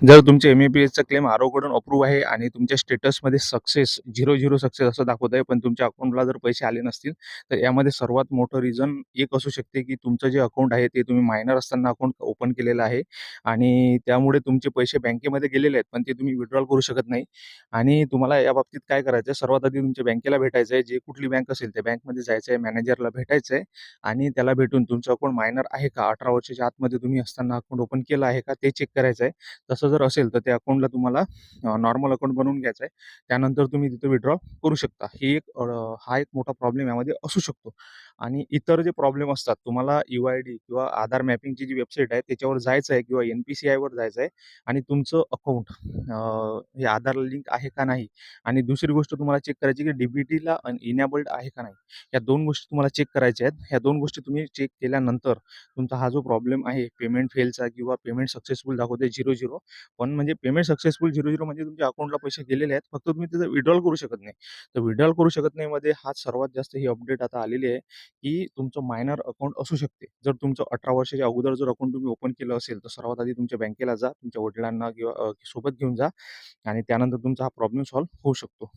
जर तुमचे एम-ए-पी-एसचा claim आरओकडून approve आहे आणि तुमच्या स्टेटसमध्ये सक्सेस 0-0 सक्सेस असं दाखवत आहे, पण तुमच्या अकाउंटला जर पैसे आले नसतील, तर यामध्ये सर्वात मोठं रिझन एक असू शकते, की तुमचं जे अकाउंट आहे ते तुम्ही मायनर असताना अकाउंट ओपन केलेलं आहे आणि त्यामुळे तुमचे पैसे बँकेमध्ये गेलेले आहेत, पण ते तुम्ही विथड्रॉल करू शकत नाही. आणि तुम्हाला याबाबतीत काय करायचं आहे, सर्वात आधी तुमच्या बँकेला भेटायचं आहे. जे कुठली बँक असेल त्या बँकमध्ये जायचं आहे, मॅनेजरला भेटायचं आहे आणि त्याला भेटून तुमचं अकाउंट मायनर आहे का? 18 वर्षाच्या आतमध्ये तुम्ही असताना अकाउंट ओपन केलं आहे का? ते चेक करायचं आहे. तसं जर असेल तर त्या अकाउंटला तुम्हाला नॉर्मल अकाउंट बनवून घ्यायचं आहे. त्यानंतर तुम्ही तिथे विथड्रॉ करू शकता. हा एक मोठा प्रॉब्लेम यामध्ये असू शकतो. आणि इतर जे प्रॉब्लेम असतात तुम्हाला यू-आय-डी किंवा आधार मॅपिंगची जी वेबसाईट आहे त्याच्यावर जायचं आहे किंवा एन-पी-सी-आयवर जायचं आहे आणि तुमचं अकाउंट हे आधारला लिंक आहे का नाही आणि दुसरी गोष्ट तुम्हाला चेक करायची की डी-बी-टीला इनेबल्ड आहे का नाही. या 2 गोष्टी तुम्हाला चेक करायच्या आहेत. ह्या 2 गोष्टी तुम्ही चेक केल्यानंतर तुमचा हा जो प्रॉब्लेम आहे पेमेंट फेलचा किंवा पेमेंट सक्सेसफुल दाखवते 0-0 पण म्हणजे पेमेंट सक्सेसफुल 0-0 म्हणजे तुमच्या अकाउंटला पैसे गेलेले आहेत. फक्त तुम्ही त्याचं विथड्रॉल करू शकत नाही. तर विथड्रॉल करू शकत नाही मध्ये हा सर्वात जास्त ही अपडेट आता आलेली आहे, की तुमचं मायनर अकाउंट असू शकते. जर तुमचं 18 वर्षाच्या अगोदर जर अकाउंट तुम्ही ओपन केलं असेल, तर सर्वात आधी तुमच्या बँकेला जा, तुमच्या वडिलांना किंवा सोबत घेऊन जा आणि त्यानंतर तुमचा हा प्रॉब्लेम सॉल्व्ह होऊ शकतो.